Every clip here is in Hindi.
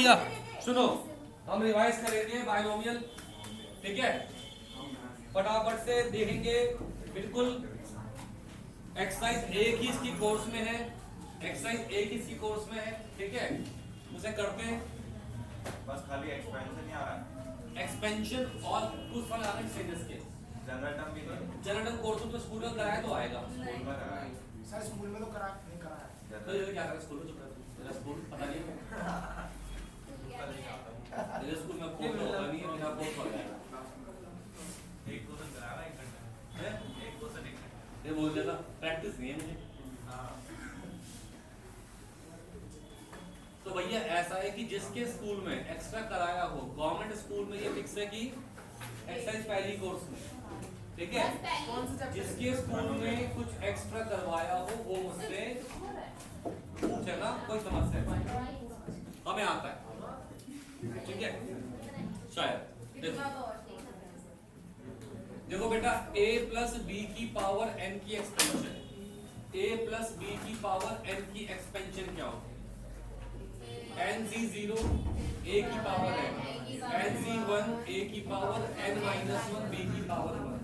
भैया सुनो, हम रिवाइज करेंगे बाइनोमियल, ठीक है। फटाफट से देखेंगे, बिल्कुल एक्सरसाइज एक ही इसकी कोर्स में है, एक्सरसाइज एक ही इसकी कोर्स में है, ठीक है। उसे करते हैं, बस खाली एक्सपेंशन ही आ रहा है, एक्सपेंशन और कुछ फल आ रहे हैं सीरीज के। जनरल टर्म भी नहीं, जनरल टर्म कोर्स तो स्कूल में कराया तो आएगा, स्कूल में करा है। सर स्कूल में तो करा नहीं करा है। तो ये क्या करें स्कूल में, तो मेरा स्कूल पता नहीं है, मेरे स्कूल में कोर्स होगा नहीं है, मेरा कोर्स हो जाएगा। एक क्वेश्चन करा रहा है, एक घंटा हैं? एक क्वेश्चन एक घंटा। ये बोल देता प्रैक्टिस नहीं है मुझे। हाँ तो भैया ऐसा है कि जिसके स्कूल में एक्स्ट्रा कराया हो, गवर्नमेंट स्कूल में ये फिक्स है कि एक्सरसाइज पहली कोर्स में, ठीक है। जिसके स्कूल में कुछ एक्स्ट्रा करवाया हो वो मुझसे पूछे ना, कोई समस्या नहीं, हमें आता है, ठीक है। शायद देखो बेटा, a प्लस बी की पावर n की एक्सपेंशन, a प्लस बी की पावर n की एक्सपेंशन क्या होगी? nc0 a की पावर n, nc1 a की पावर n माइनस 1 b की पावर 1,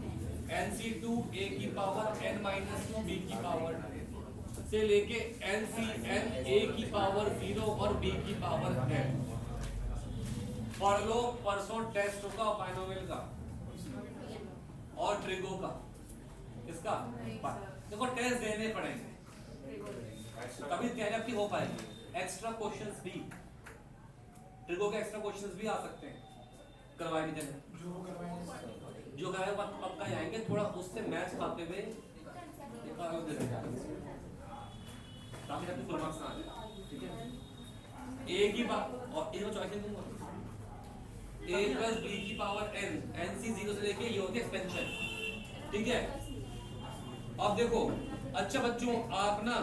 nc2 a की पावर n माइनस 2 b की पावर से लेके ncn a की पावर 0 और b की पावर n। पढ़ लो, परसों टेस्ट होगा बाइनोमियल का और ट्रिगो का, इसका देखो टेस्ट देने पड़ेंगे तभी तैयारी आपकी हो पाएगी। एक्स्ट्रा क्वेश्चंस भी, ट्रिगो के एक्स्ट्रा क्वेश्चंस भी आ सकते हैं, करवाए नहीं जाने, जो करवाएंगे जो कराए पक्का ही आएंगे, थोड़ा उससे मैच खाते हुए ताकि आपकी फुल मार्क्स ना आ जाए, ठीक है। एक ही बात और एक चॉइस दूंगा, a प्लस b की पावर n, nc0 से लेके ये होती है एक्सपेंशन, ठीक है। अब देखो अच्छा बच्चों, आप ना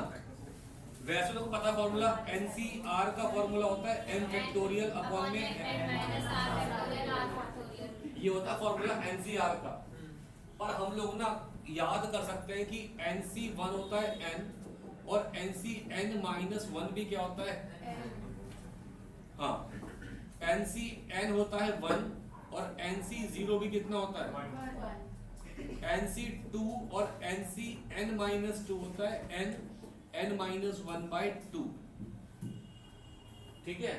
वैसे तो पता फॉर्मूला NCR का फॉर्मूला होता है n फैक्टोरियल अपॉन में ये होता है फॉर्मूला NCR का, पर हम लोग ना याद कर सकते हैं कि NC1 होता है n और NCn माइनस 1 भी क्या होता है, हाँ NCn होता है 1 और NC0 भी कितना होता है, NC2 और NCn माइनस 2 होता है n माइनस 1/2, ठीक है।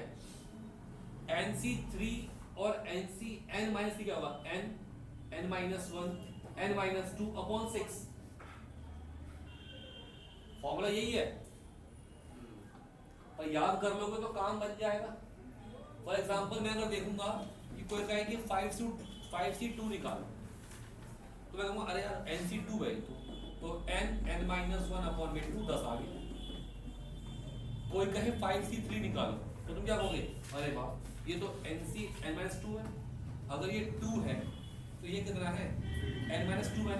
NC3 और NCn माइनस क्या होगा, n minus 1 n minus 2 upon 6, formula यही है, और याद कर लोगे तो काम बन जाएगा। फॉर एग्जाम्पल मैं अगर देखूंगा कि कोई कहे कि 5C2 निकालो, तो मैं कहूँगा अरे यार NC2 है तो n माइनस 1 अपॉन में 2 10 आ गया। कोई कहे 5C3 निकालो तो तुम क्या कहोगे, अरे वाह ये तो n माइनस 2 है, अगर ये 2 है तो ये कितना है, n माइनस 2 है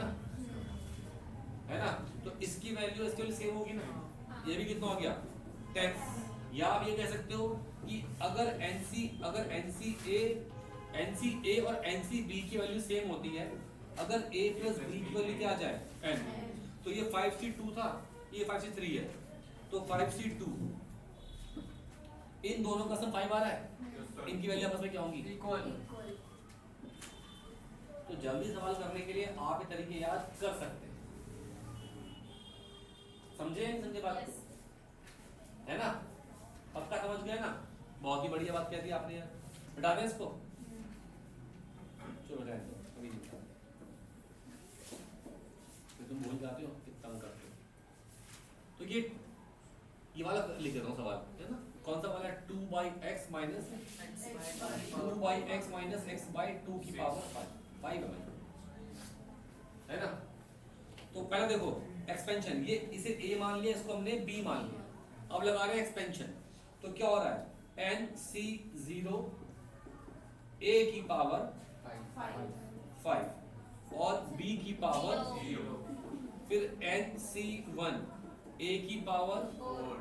ना, तो इसकी वैल्यू इसके लिए सेम होगी ना, ये भी कितना हो गया 10। या आप ये कह सकते हो कि अगर NCA और NCB की वैल्यू सेम होती है, अगर A प्लस B की वैल्यू क्या आ जाए n, तो ये 5C2 था, ये 5C3 है, तो 5C2 इन दोनों का सम 5 आ रहा है, इनकी वैल्यू आपस में क्या होंगी, इक्वल। तो जल्दी सवाल करने के लिए आप ये तरीके याद कर सकते हैं, समझे नहीं समझे बात है ना, पक्का समझ गए ना, बहुत ही बढ़िया बात कह दी आपने यार। हटा दें इसको, चलो रहने दो, अभी नहीं बता, तुम भूल जाते हो कितना तंग करते हो। तो ये वाला लिख देता हूँ सवाल, है ना, कौन सा वाला, 2/x minus 2/x minus x/2 की पावर 5 है ना। तो पहले देखो एक्सपेंशन, ये इसे a मान लिया, इसको हमने b मान लिया, अब लगा रहे हैं एक्सपेंशन, तो क्या हो रहा है NC0 a की पावर 5 और b की पावर 0, फिर NC1 a की पावर 4,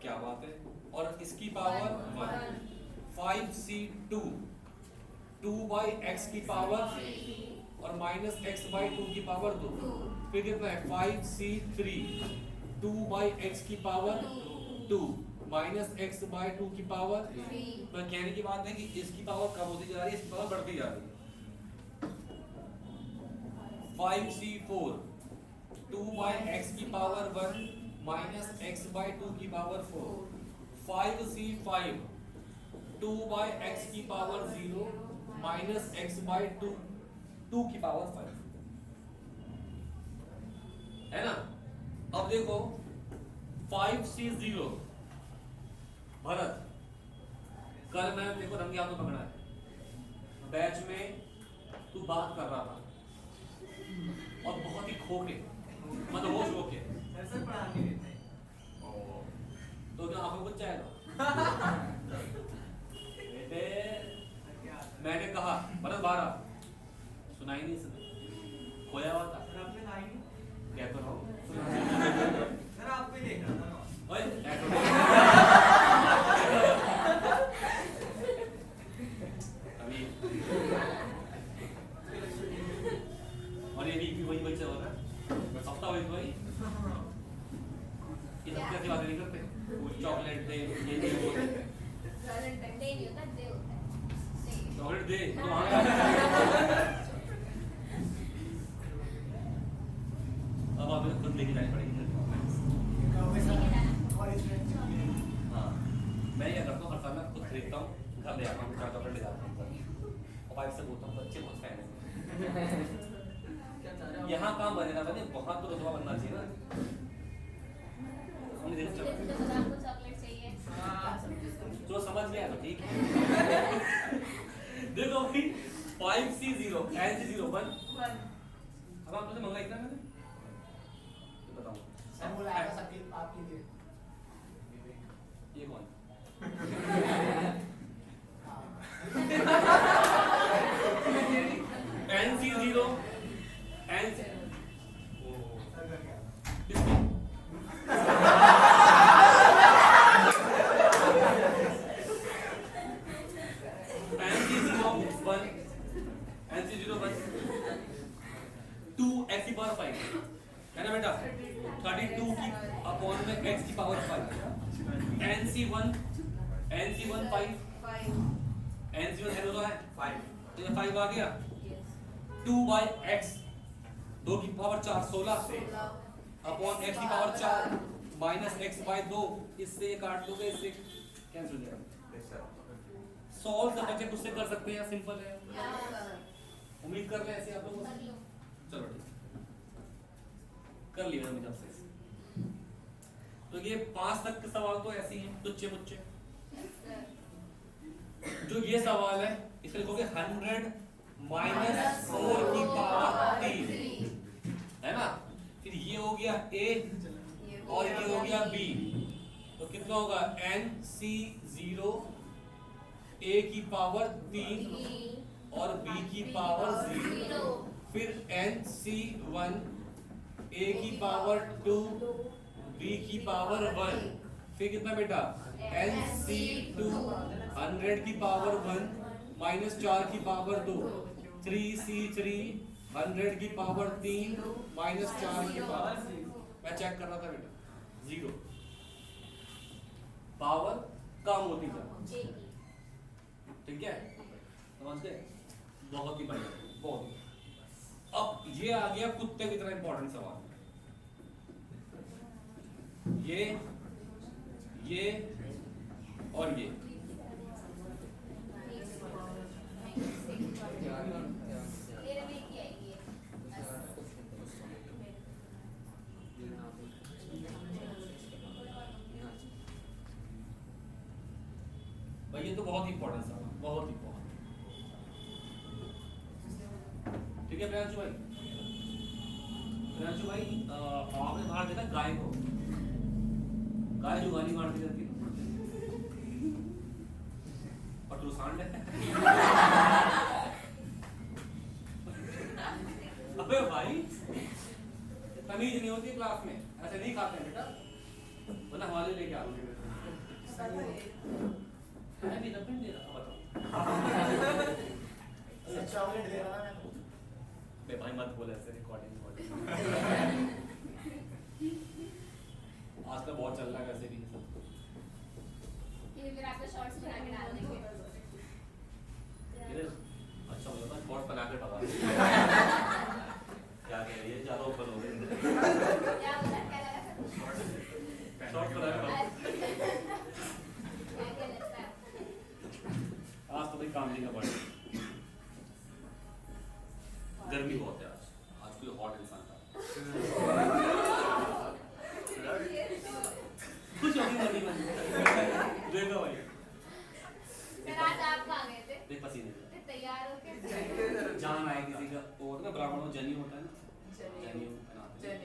क्या बात है, और इसकी पावर 1, 5C2 2/x की पावर और माइनस x/2 की पावर 2, फिर कितना है 5C3 2/x की पावर 2 माइनस एक्स बाय 2 की पावर। तो कहने की बात है कि इसकी पावर कम होती जा रही है, इसकी पावर बढ़ती जा रही है। 5c4 2 बाय एक्स की पावर 1 माइनस एक्स बाय 2 की पावर 4। 5c5 2 बाय एक्स की पावर 0 माइनस एक्स बाय 2 की पावर 5, है ना। अब देखो 5c0 भरत, कल मैंने देखो रंगे हाथों पकड़ा है, बैच में तू बात कर रहा था और बहुत ही खो के मतलब होश हो के सर पढ़ा नहीं देते। तो क्या आपको कुछ चाहेगा? बेटे मैंने कहा भरत 12 सुनाई नहीं, सुना खोया हुआ था। सर आपने कहा ही नहीं। क्या कर रहा हूँ सर आपको ही देख रहा था। अभी और ये वीक भी वही बच्चा हो रहा है, हफ्ता वही ये सब कैसी बातें नहीं करते, कुछ चॉकलेट दे ये दे वो दे, चॉकलेट दे तो अब आप खुद लेके जानी पड़ेगी। हाँ मैं क्या करता हूँ, हर साल मैं खुद खरीदता हूँ, घर ले आता हूँ, 4 चॉकलेट ले जाता हूँ और वाइफ से बोलता हूँ बच्चे बहुत फैन है। यहाँ काम बनेगा बने, वहाँ तो रुतबा बनना चाहिए ना। जो समझ गया तो ठीक है। देखो भाई 5c0 nc0 1 अब आप तुझे मंगाई कितना मैंने तो बताओ। सर बोला आया सबके आपके लिए। ये कौन? nc0 nc है ना बेटा, 32 की अपॉन में x की पावर 5, nc1 5 nc1 है 5 तो ये 5 आ गया। 2 बाय x 2 की पावर 4 16 अपॉन x की पावर 4 माइनस x बाय 2, इससे ये काट दोगे, इससे कैंसिल हो जाएगा। सॉल्व तो बच्चे खुद से कर सकते हैं, सिंपल है, उम्मीद कर रहे हैं ऐसे आप लोग। चलो ठीक कर लिया मैंने जब से। तो ये 5 तक के सवाल तो ऐसे ही हैं, तुच्चे मुच्चे। जो ये सवाल है इसमें लिखोगे 100 माइनस 4 की पावर 3, है ना। फिर ये हो गया a और ये हो गया b, तो कितना होगा nc0 a की पावर 3 और b की पावर 0, फिर nc1 a की पावर 2 b की पावर 1, फिर कितना बेटा nc2 100 की पावर 1 माइनस 4 की पावर 2, 3c3 100 की पावर 3 माइनस 4 की पावर, मैं चेक कर रहा था बेटा 0, पावर कम होती जा, ठीक है समझ गए। बहुत ही बढ़िया, बहुत ही। अब ये आ गया कुत्ते की तरह इंपॉर्टेंट सवाल, ये और ये भाई ये तो बहुत ही इंपॉर्टेंट सवाल, बहुत ही इंपॉर्टेंट। ठीक है प्रियांशु भाई, प्रियांशु भाई आपने बाहर देखा गाय को, गाय जो गाली मारती रहती है और तू सांड है। अबे भाई तमीज नहीं होती क्लास में, ऐसे नहीं खाते हैं बेटा, वरना हवाले लेके आओ। मैं भी दफन दे रहा, बताओ। चॉकलेट दे रहा था बे भाई मत बोल ऐसे, रिकॉर्डिंग आज तो बहुत चल रहा है वैसे भी सब कुछ। काम नहीं का पड़ा। गर्मी बहुत है आज कोई हॉट इंसान था। कुछ अभी नहीं बनी देखो भाई सर आज आप कहाँ गए थे? देख पसीने तो तैयार हो के जान आए किसी का और ना ब्राह्मण में जनेऊ होता है ना जनेऊ पहनाते हैं।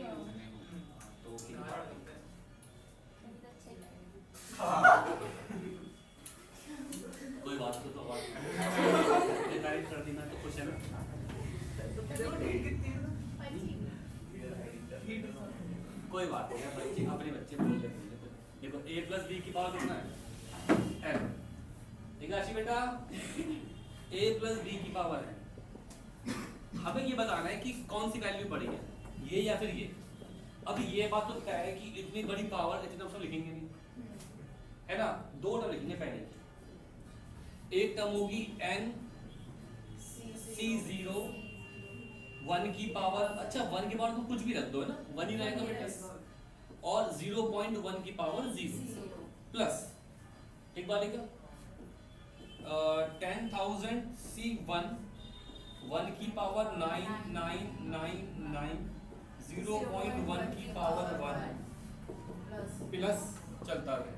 तो उसकी बात करते हैं। कोई बात तो बात ये तारीफ कर दी ना तो खुश है ना। कोई बात नहीं है बच्चे अपने बच्चे बोल लेते हैं। देखो a प्लस बी की पावर कितना है n ठीक है आशी बेटा a प्लस बी की पावर है। हमें ये बताना है कि कौन सी वैल्यू बड़ी है ये या फिर ये। अब ये बात तो तय है कि इतनी बड़ी पावर इतने हम सब लिखेंगे नहीं है ना। दो टर्म लिखेंगे पहले एक टर्म होगी n c0 1 की पावर अच्छा 1 की पावर तो कुछ भी रख दो है ना 1 ही रहेगा बेटा और 0.1 की पावर 0 प्लस एक बार देखो 10,000 c1 1 की पावर 9999 0.1 की पावर 1 प्लस चलता रहे।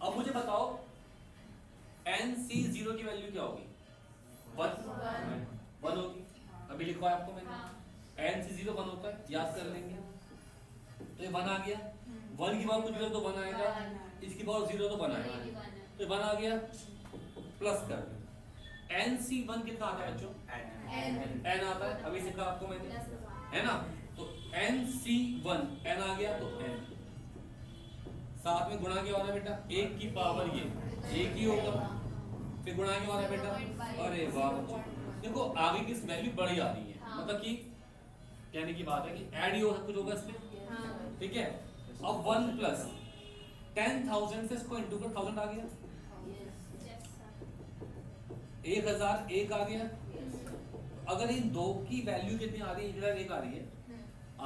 अब मुझे बताओ NC0 की वैल्यू क्या होगी 1 होगी। अभी लिखवाया आपको मैंने NC0 1 होता है याद कर लेंगे। तो ये 1 आ गया 1 की पावर कुछ भी तो 1 आएगा इसकी पावर 0 तो 1 आएगा तो 1 आ गया प्लस कर NC1 कितना आता है बच्चों n आता है अभी सिखा आपको मैंने है ना। तो NC1 n आ गया तो n साथ में गुणा क्या होना बेटा 1 की पावर ये 1 ही होगा फिर गुणा क्या होना बेटा अरे वाह बच्चों देखो आगे की वैल्यू बड़ी आ रही है मतलब कि कहने की बात है कि ऐड ही हो कुछ होगा इसमें ठीक है। अब 1 प्लस 10,000 से इसको इंटू कर 1000 आ गया 1000 1 आ गया। अगर इन दो की वैल्यू कितनी आ रही है इधर 1 आ रही है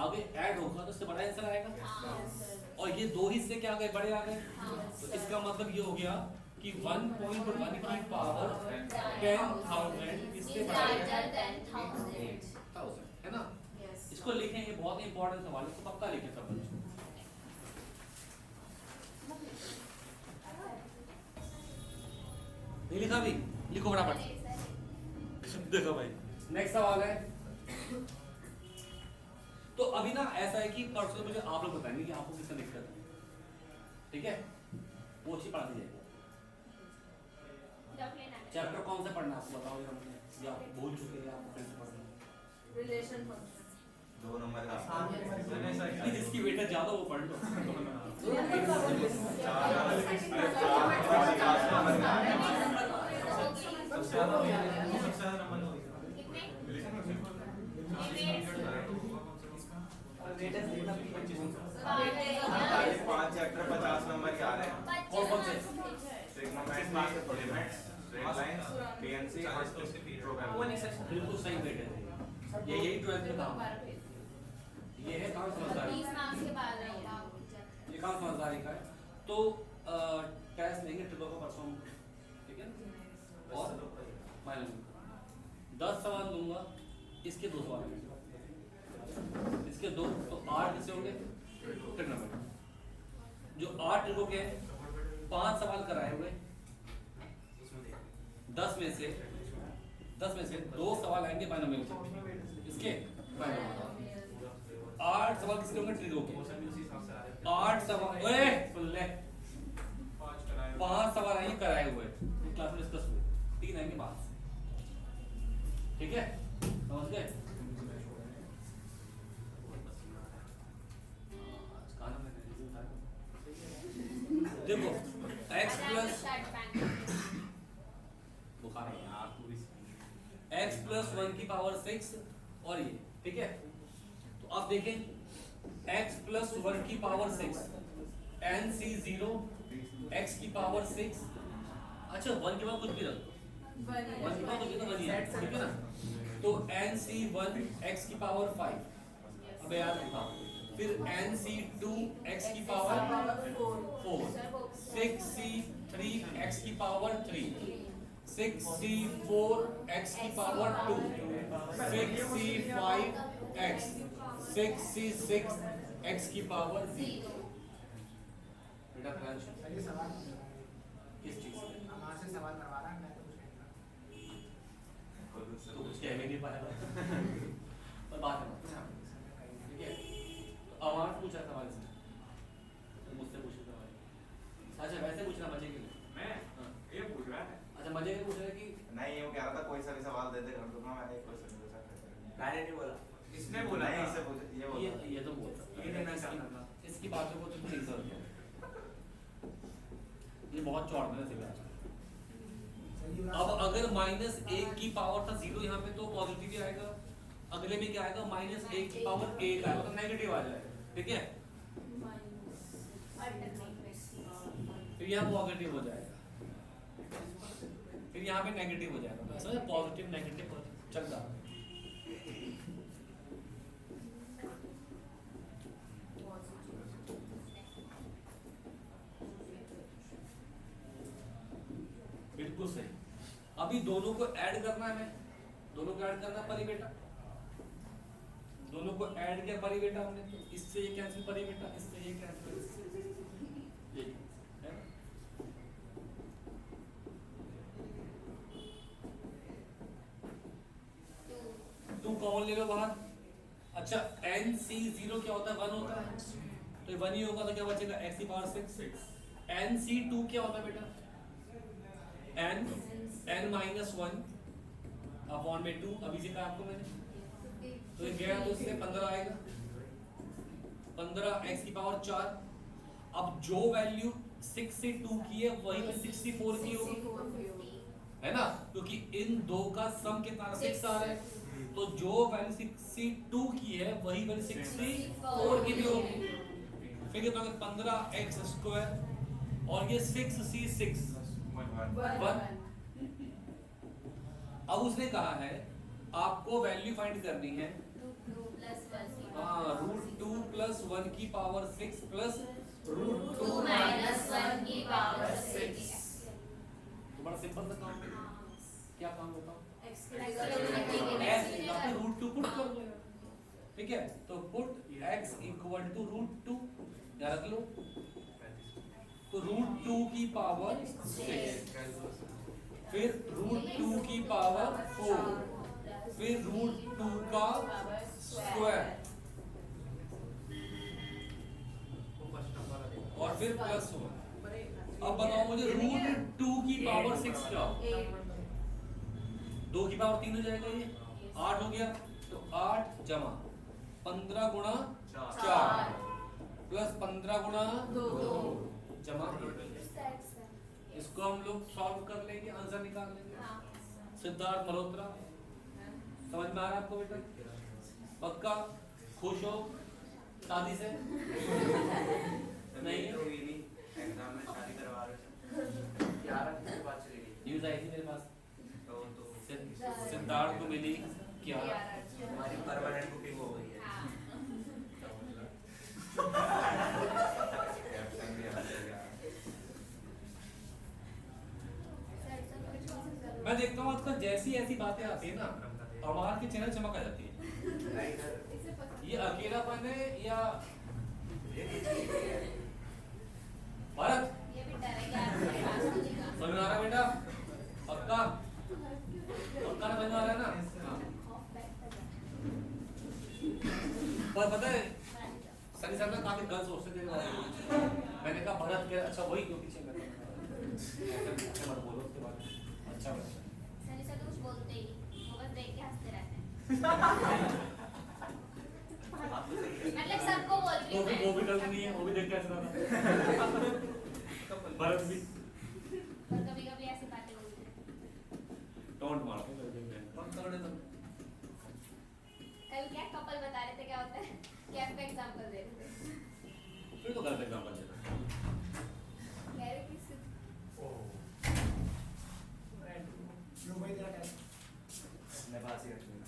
आगे ऐड होगा तो इससे बड़ा आंसर आएगा और ये दो हिस्से क्या आ गए बड़े आ गए तो इसका मतलब ये हो गया कि 1.1 की पावर 10,000 इससे बड़ा है 1000 है ना। इसको लिखेंगे बहुत ही इंपॉर्टेंट सवाल है तो पक्का लिखें सब बच्चों। नहीं लिखा भी लिखो फटाफट देखो भाई नेक्स्ट सवाल है। तो अभी ना ऐसा है कि परसों मुझे आप लोग बताएंगे कि आपको किससे दिक्कत है ठीक है वो अच्छी पढ़ाती जाएगी। चैप्टर कौन सा पढ़ना है आपको बताओ या आप भूल चुके हैं आपको फिर से पढ़ना रिलेशन फंक्शन 2 नंबर का है जिसकी वेटेज ज्यादा वो पढ़ लो। पांच चैप्टर 50 नंबर के आ रहे हैं कौन कौन से बिल्कुल सही वेटेज है ये यही 12th में काम ये है कहाँ समझदारी ये कहाँ समझदारी का है। तो टेस्ट लेंगे ट्रिपल का परसों ठीक है और फाइनल 10 सवाल दूंगा इसके 2 सवाल इसके 2 तो 8 किससे होंगे ट्रिग्नोमेट्री जो 8 ट्रिगो के 5 सवाल कराए हुए 10 में से 2 सवाल आएंगे बाइनोमियल के इसके बाइनोमियल 8 सवाल किसके होंगे ट्रिगो के 8 सवाल ओए सुन ले 5 सवाल आएंगे कराए हुए क्लास में डिस्कस हुए 3 आएंगे बाद ठीक है समझ गए। देखो x प्लस बुखार है यार पूरी x प्लस 1 की पावर 6 और ये ठीक है। तो आप देखें x प्लस 1 की पावर 6 NC0 x की पावर 6 अच्छा 1 के बाद कुछ भी रख दो 1 के बाद तो कितना बनी है ठीक है ना। तो NC1 x की पावर 5 अब याद रखना फिर NC2 x की पावर 4 6C3 x की पावर 3 6c4 x की power 2, 6c5 x, 6c6 x की पावर 0। बेटा फ्रेंच सर ये सवाल किस चीज से? हमारे से सवाल करवा रहा है, मैं तो कुछ नहीं कर तो कुछ कह भी नहीं पाएगा पर बात है ठीक है। तो अमार पूछा सवाल इसने, तो मुझसे पूछे सवाल। अच्छा वैसे पूछना मजे के लिए। मैं हाँ। ये पूछ रहा है अच्छा मजे के पूछ रहे कि नहीं वो कह रहा था कोई सा भी सवाल दे दे कर दूंगा मैंने एक क्वेश्चन पूछा था। मैंने नहीं बोला। इसने बोला नहीं था। इससे पूछा ये बोला ये तो बोल सकता ये है। देना चाहता था। इसकी बातों को तुम नहीं समझते। ये बहुत चौड़ में से अब अगर -1 की पावर था 0 यहाँ पे तो पॉजिटिव ही आएगा। अगले में क्या आएगा -1 की पावर 1 आएगा तो नेगेटिव आ जाएगा। ठीक है फिर यहाँ पॉजिटिव हो जाएगा, फिर यहाँ पे नेगेटिव हो जाएगा। तो ऐसा पॉजिटिव नेगेटिव चल रहा है। बिल्कुल सही। अभी दोनों को ऐड करना है, हमें दोनों को ऐड करना परी बेटा, दोनों को ऐड किया परी बेटा हमने, तो इससे ये कैंसिल परी बेटा, इससे ये कैंसिल, ये है ना? तू कौन ले लो बाहर। अच्छा NC0 क्या होता है 1 होता है, तो 1 ही होगा तो क्या बचेगा x की पावर 6। NC2 क्या होता है बेटा n-1 अपॉन में 2, अभी से कहा आपको मैंने, तो ये गया तो इससे 15 आएगा, 15 x की पावर 4। अब जो वैल्यू 6 से 2 की है वही पे 64 की होगी, है ना, क्योंकि इन दो का सम कितना 6 आ रहा है, तो जो वैल्यू 62 की है वही वैल्यू 64 की भी होगी। फिर कितना 15x² और ये 6c6 1। अब उसने कहा है आपको वैल्यू फाइंड करनी है √2 + 1 की पावर 6 प्लस √2 - 1 की पावर 6। तो बड़ा सिंपल सा काम है। क्या काम बताओ, √2 पुट कर दो, ठीक है। तो पुट x = √2 याद रख लो, तो √2 की पावर 6, फिर √2 की पावर 4, फिर √2 का स्क्वायर और फिर +1। अब बताओ मुझे √2 की पावर 6 क्या हो, 2 की पावर 3 हो जाएगा, ये 8 हो गया, तो 8 जमा 15 गुणा 4 प्लस 15 गुणा 2 जमा 1। इसको हम लोग सॉल्व कर लेंगे, आंसर निकाल लेंगे। सिद्धार्थ मल्होत्रा समझ में आ रहा है आपको बेटा, पक्का खुश हो शादी से? नहीं एग्जाम में शादी करवा रहे हैं। बात चलेगी, न्यूज आई थी मेरे पास, तो सिद्धार्थ को मिली क्या हमारी परमानेंट बुकिंग हो गई है। मैं देखता हूँ आजकल जैसी ऐसी बातें आती है ना, अमार की चैनल चमक आ जाती है। ये अकेलापन है या भारत समझ में आ रहा है बेटा, पक्का पक्का समझ में आ रहा है ना? पर पता है सनी साहब ने काफी गलत सोचते थे, मैंने कहा भरत के अच्छा वही क्यों पीछे मत बोलो उसके बाद अच्छा सनी सर तो कुछ बोलते ही नहीं, वो बस देख के हंसते रहते हैं। मतलब सबको बोल रही हूँ वो भी गलत नहीं है, वो भी देख के हंस रहा था भरत भी पर कभी-कभी ऐसी बातें बोलते हैं। टोंट मारते हैं बंद कर दे। कल क्या कपल बता रहे थे क्या होता है, कैफ का एग्जांपल दे रहे थे, फिर तो गलत एग्जांपल देना। कह रहे कि लोग वही तेरा टेस्ट मैं पास ही रखूंगा।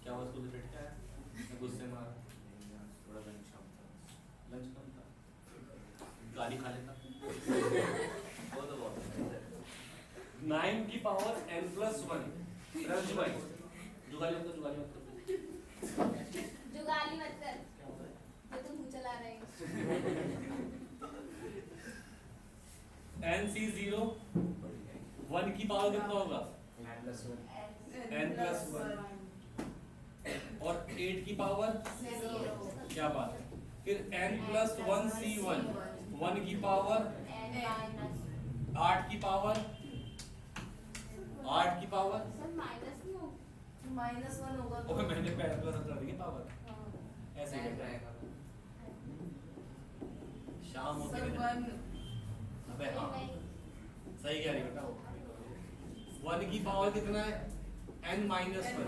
क्या हुआ स्कूल से बैठ के आया, गुस्से में आ रहा, थोड़ा लंच कम था। लंच कम था। गाली खा लेता। वो तो बहुत 9 की पावर n प्लस 1 रंजू भाई जुगाली मत कर जुगाली मत कर जुगाली मत कर जो तुम मुंह चला रहे हो। NC0 1 की पावर कितना होगा n प्लस 1 और 8 की पावर क्या बात है। फिर n प्लस 1C1 1 की पावर 8 की पावर 8 की पावर सर -1 होगा तो ओके मैंने पहले प्लस कर दी पावर ऐसे ही करता है। शाम होती है अबे हाँ सही कह रही बेटा। 1 की पावर कितना है n माइनस 1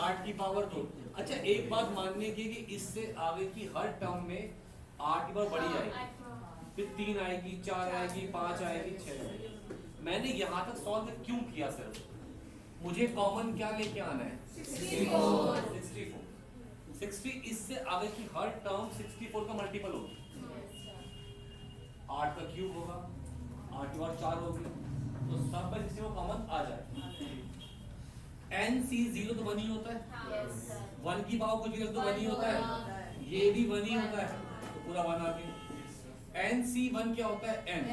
8 की पावर 2। अच्छा एक बात मानने की कि इससे आगे की हर टर्म में 8 की पावर बड़ी आएगी, फिर 3 आएगी 4 आएगी 5 आएगी 6 आएगी। मैंने यहाँ तक सॉल्व क्यों किया सर? मुझे कॉमन क्या लेके आना है 64। 60 इससे आगे की हर टर्म 64 का मल्टीपल होगी। 8 का क्यूब होगा 8 की पावर 4 होगी तो सब पर किसी को कॉमन आ जाए। NC0 तो 1 ही होता है। 1 की पावर कुछ भी रख दो 1 ही होता है। ये भी 1 ही होता है तो पूरा 1 आ गया। NC1 क्या होता है n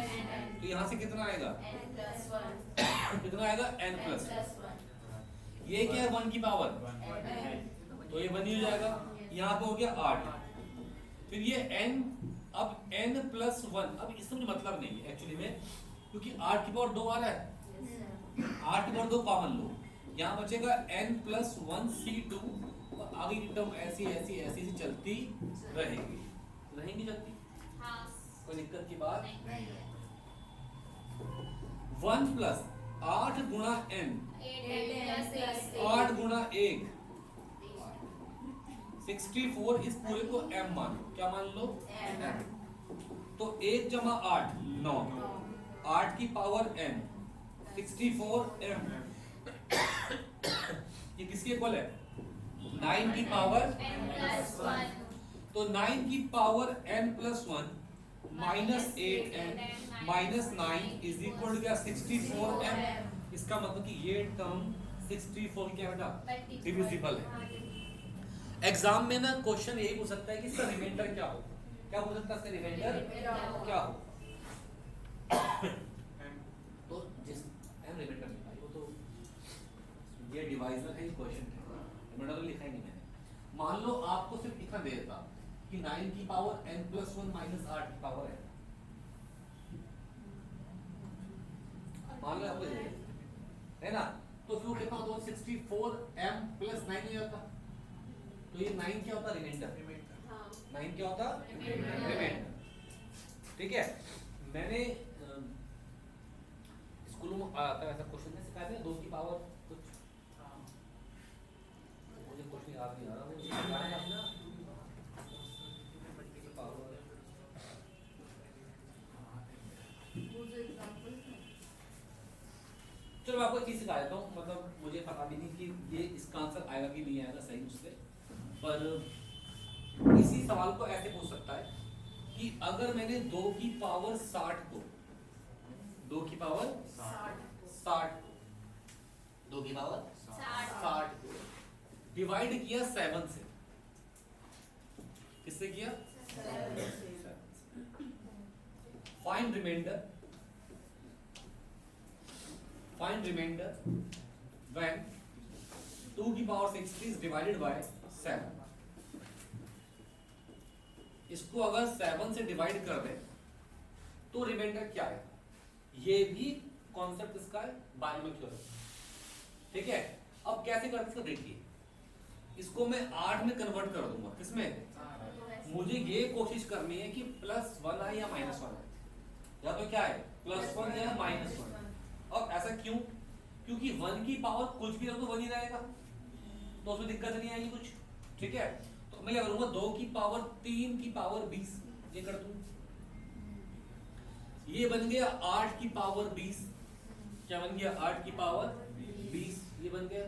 तो यहाँ से कितना आएगा कितना आएगा n प्लस। ये क्या है 1 की पावर तो ये 1 ही हो जाएगा। यहाँ पे हो गया 8 फिर ये n अब n प्लस 1। अब इससे मुझे मतलब नहीं है एक्चुअली में क्योंकि 8 की पावर 2 आ रहा है 8 की पावर 2 कॉमन लो यहाँ बचेगा n प्लस 1C2 और आगे की टर्म ऐसी ऐसी ऐसी ऐसी चलती रहेंगी चलती हाँ कोई दिक्कत की बात 1 प्लस 8 गुणा n 8 गुणा 1 64 इस पूरे को m मान क्या मान लो m तो 1 जमा 8 9 8 की पावर n 64 m ये किसके इक्वल है 9 की पावर तो 9 की power n plus 1 minus 8n minus 9 is equal to क्या 64m। इसका मतलब कि ये टर्म 64 क्या बेटा डिविजिबल है। एग्जाम में ना क्वेश्चन यही पूछ सकता है कि इसका रिमाइंडर क्या हो। क्या पूछ सकता है इसका रिमाइंडर क्या हो तो जिस m रिमाइंडर नहीं भाई वो तो ये डिवाइजर है क्वेश्चन है रिमाइंडर तो लिखा ही नहीं मैंने। मान लो आपको सिर्फ इतना दे देता कि 9 की पावर n प्लस 1 माइनस 8 की पावर मान लो आपको है ना तो फिर कितना होता है 64m प्लस 9 हो जाता तो ये 9 क्या होता रिमाइंडर 9 क्या होता रिमाइंडर। ठीक है मैंने स्कूल में आता ऐसा क्वेश्चन में सिखाया था 2 की पावर कुछ मुझे क्वेश्चन याद नहीं आ रहा चलो मैं आपको एक चीज सिखा देता हूँ मतलब मुझे पता भी नहीं कि ये इसका आंसर आएगा कि नहीं आएगा सही उससे पर इसी सवाल को ऐसे पूछ सकता है कि अगर मैंने 2 की पावर 60 को 2 की पावर 60 2 की पावर 60 को डिवाइड किया 7 से किससे किया फाइंड रिमाइंडर when 2 की पावर 60 is divided by 7। इसको अगर 7 से डिवाइड कर दे तो रिमाइंडर क्या है। ये भी कॉन्सेप्ट इसका है बाइनोमियल थ्योरम। ठीक है अब कैसे करते इसको देखिए इसको मैं 8 में कन्वर्ट कर दूंगा किसमें मुझे ये कोशिश करनी है कि +1 आए या -1 आए या तो क्या है +1 या -1। अब ऐसा क्यों क्योंकि 1 की पावर कुछ भी रख दो 1 ही रहेगा तो उसमें दिक्कत नहीं आएगी कुछ। ठीक है तो मैं क्या करूंगा 2 की पावर 3 की पावर 20 ये कर दूं ये बन गया 8 की पावर 20 क्या बन गया 8 की पावर 20 ये बन गया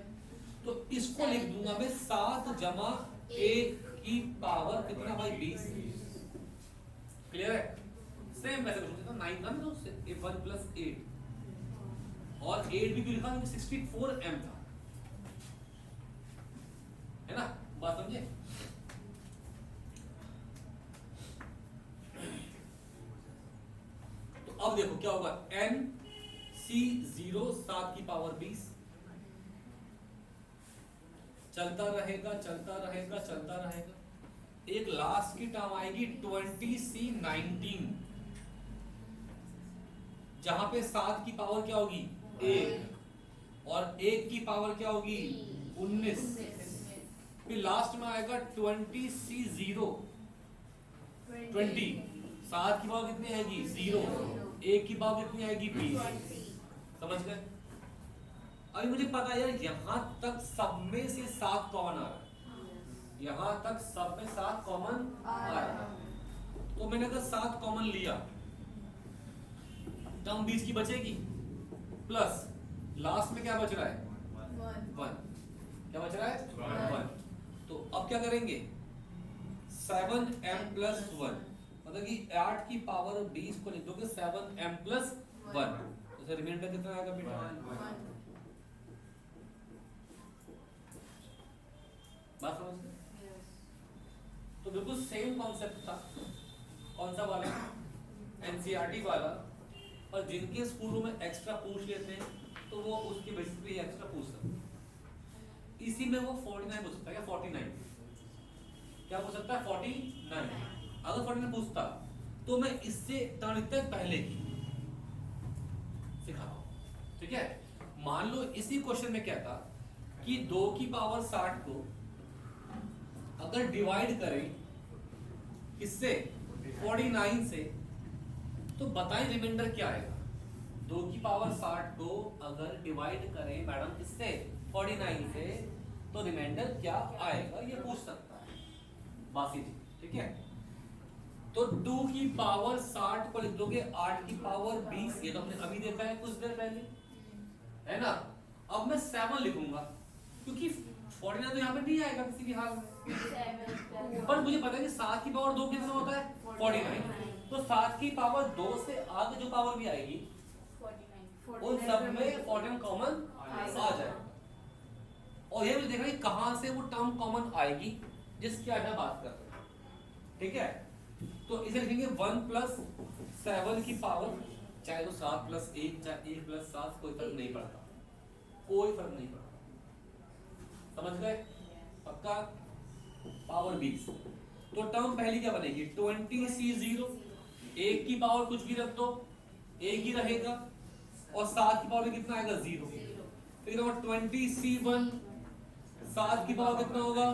तो इसको लिख दूंगा मैं 7 जमा 1 की पावर कितना भाई 20। क्लियर है सेम 9 था ना, तो 1 प्लस 8 और 8 भी क्यों लिखा, 64 m था, है ना, बात समझे। तो अब देखो क्या होगा, n C0 7 की पावर 20 चलता रहेगा चलता रहेगा चलता रहेगा, एक लास्ट की टर्म आएगी 20C19, जहां पे 7 की पावर क्या होगी 1 और 1 की पावर क्या होगी 19, फिर लास्ट में आएगा 20C0 20, 7 की पावर कितनी आएगी 0, 1 की पावर कितनी आएगी 20, समझ गए। अभी मुझे पता है यार यहां तक सब में से 7 कॉमन आ रहा है, यहां तक सब में 7 कॉमन आ रहा है, तो मैंने अगर 7 कॉमन लिया, टर्म 20 की बचेगी, प्लस लास्ट में क्या बच रहा है 1, क्या बच रहा है 1, तो अब क्या करेंगे 7m प्लस 1, मतलब कि 8 की पावर 20 को लिख दोगे 7m प्लस 1, तो रिमाइंडर कितना आएगा बेटा, बात समझ गए। तो बिल्कुल सेम कॉन्सेप्ट था, कौन सा वाला एनसीईआरटी वाला, और जिनके स्कूलों में एक्स्ट्रा पूछ लेते हैं तो वो उसके बेसिस पे एक्स्ट्रा पूछ सकते हैं, इसी में वो 49 पूछ सकता है, या 49 क्या पूछ सकता है 49, अगर 49 पूछता तो मैं इससे टर्न लिखता है पहले की, सिखाता हूं, ठीक है। मान लो इसी क्वेश्चन में क्या था कि 2 की पावर 60 को अगर डिवाइड करें किससे 49 से, तो बताएं रिमाइंडर क्या आएगा। 2 की पावर 60 को अगर डिवाइड करें मैडम किससे 49 से, तो रिमाइंडर क्या आएगा, ये पूछ सकता है बासी जी, ठीक है। तो 2 की पावर 60 को लिख दोगे 8 की पावर 20, ये तो हमने अभी देखा है कुछ देर पहले, है ना। अब मैं 7 लिखूंगा क्योंकि 49 तो यहाँ पे नहीं आएगा किसी भी हाल में, पर मुझे पता है कि 7 की पावर 2 कितना होता है 49, तो 7 की पावर 2 से आगे जो पावर भी आएगी उन सब में 49 कॉमन आ जाए, और ये मुझे देखना है कहां से वो टर्म कॉमन आएगी जिसकी आज हम बात कर रहे हैं, ठीक है। तो इसे लिखेंगे 1 प्लस 7 की पावर, चाहे तो 7 प्लस 1 चाहे 1 प्लस 7, कोई फर्क नहीं पड़ता, कोई फर्क नहीं पड़ता, समझ गए, पक्का। पावर 20, तो टर्म पहली क्या बनेगी 20C0, 1 की पावर कुछ भी रख दो 1 ही रहेगा, और 7 की पावर में कितना आएगा 0, फिर 20C1, 7 की पावर कितना होगा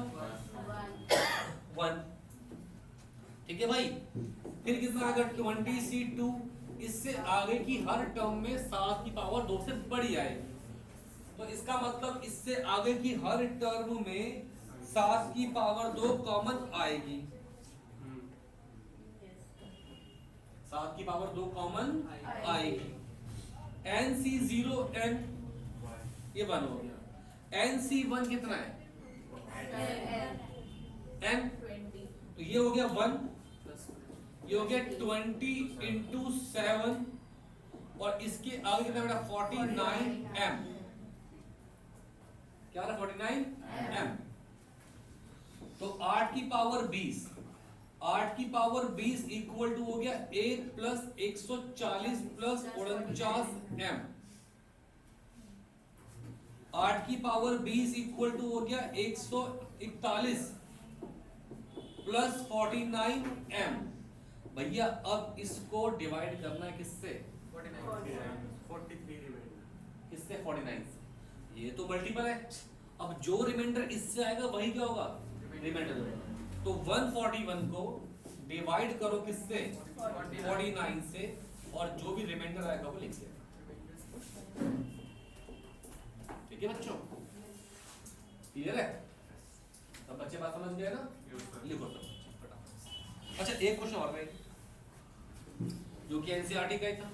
1, ठीक है भाई। फिर कितना आएगा 20C2, इससे आगे की हर टर्म में 7 की पावर 2 से बड़ी आएगी, तो इसका मतलब इससे आगे की हर टर्म में 7 की पावर 2 कॉमन आएगी, 7 की पावर 2 कॉमन आएगी। NC0n ये 1 हो गया, NC1 कितना है n, तो ये हो गया 1, ये हो गया 20 इंटू 7, और इसके आगे कितना बेटा 49m, क्या रहा 49m, तो 8 की पावर 20, 8 की पावर 20 इक्वल टू हो गया 1 प्लस 140 प्लस 49m, 8 की पावर 20 इक्वल टू हो गया 141 प्लस 49m। भैया अब इसको डिवाइड करना है किससे 43 किससे 49 से, ये तो मल्टीपल है, अब जो रिमाइंडर इससे आएगा वही क्या होगा रिमाइंडर होगा, तो 141 को डिवाइड करो किससे 49 से, और जो भी रिमाइंडर आएगा वो लिख देना, ठीक है बच्चों, क्लियर है, सब बच्चे बात समझ गए ना, लिखो सब। अच्छा एक क्वेश्चन और है जो कि एनसीईआरटी का ही था,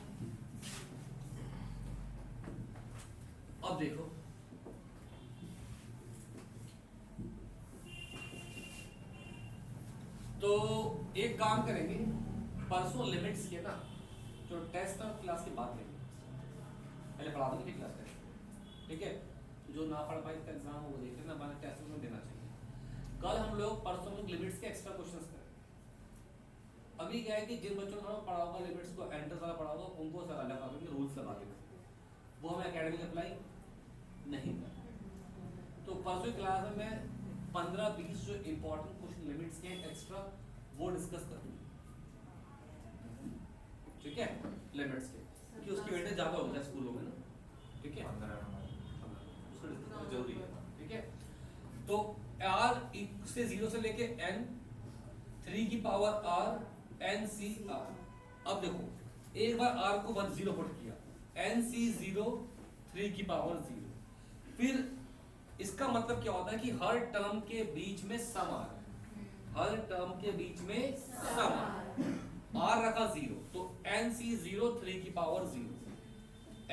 अब देखो तो एक काम करेंगे, परसों लिमिट्स के ना तो टेस्ट और क्लास की बात नहीं, पहले पढ़ा दो कि क्लास टेस्ट, ठीक है। जो ना पढ़ पाए इसका एग्जाम वो देख लेना, बाद टेस्ट में देना चाहिए। कल हम लोग परसों में लिमिट्स के एक्स्ट्रा क्वेश्चंस करें। अभी क्या है कि जिन बच्चों ने पढ़ा होगा लिमिट्स को, एंटर वाला पढ़ा होगा, उनको सर अलग आगे रूल्स लगा देंगे, वो हमें एकेडमी में अप्लाई नहीं करना। तो परसों की क्लास में मैं 15-20 जो इंपॉर्टेंट क्वेश्चन लिमिट्स के एक्स्ट्रा वो डिस्कस करूंगा, ठीक है, लिमिट्स के, क्योंकि उसकी वेटेज ज्यादा होता है स्कूलों में ना, ठीक है, 15 नंबर उसको डिस्कस जरूरी है, ठीक है। तो r से 0 से लेके n 3 की power r n c r। अब देखो एक बार r को 0 पुट किया, n c 0 3 की पावर 0, फिर इसका मतलब क्या होता है कि हर टर्म के बीच में सम आ रहा है, हर टर्म के बीच में सम r रखा 0, तो n c 0 3 की पावर 0,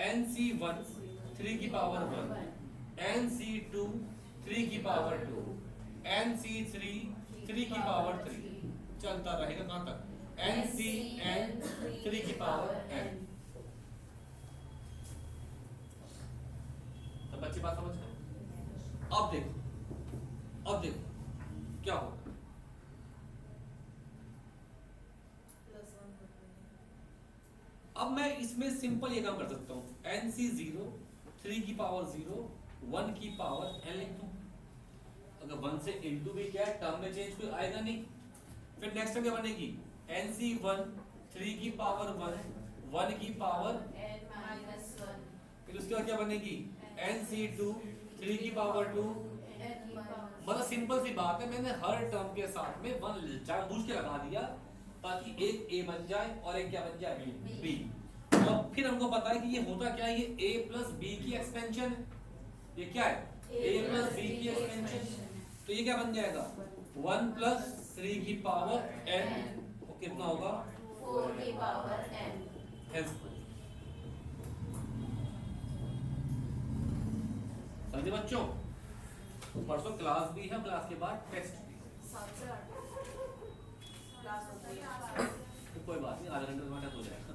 n c 1 3 की पावर 1, n c 2 3 की पावर 2, n c 3 3 की पावर 3, चलता रहेगा कहां तक, n c n 3 की पावर n। तो बच्चे बात समझ गए। अब देखो क्या होगा, अब मैं इसमें सिंपल ये काम कर सकता हूँ, n c 0 3 की पावर 0 1 की पावर n लिख दूं। अगर 1 से इनटू भी क्या है, टर्म में चेंज कोई आएगा नहीं। फिर नेक्स्ट टर्म क्या बनेगी, n c 1 3 की पावर 1 1 की पावर, फिर उसके बाद क्या बनेगी, n c 2 3 की पावर 2। मतलब सिंपल सी बात है, मैंने हर टर्म के साथ में 1 जानबूझ के लगा दिया ताकि एक a बन जाए और एक क्या बन जाए, b। और फिर हमको पता है कि ये होता क्या है, ये a प्लस b की एक्सपेंशन है, ये क्या है, a प्लस b की एक्सपेंशन, तो ये क्या बन जाएगा 1 प्लस 3 की पावर n, तो कितना होगा 4 की पावर n। समझे बच्चों। तो परसों क्लास भी है, क्लास के बाद टेस्ट भी है, तो कोई बात नहीं, आधा घंटे में टेस्ट हो जाएगा।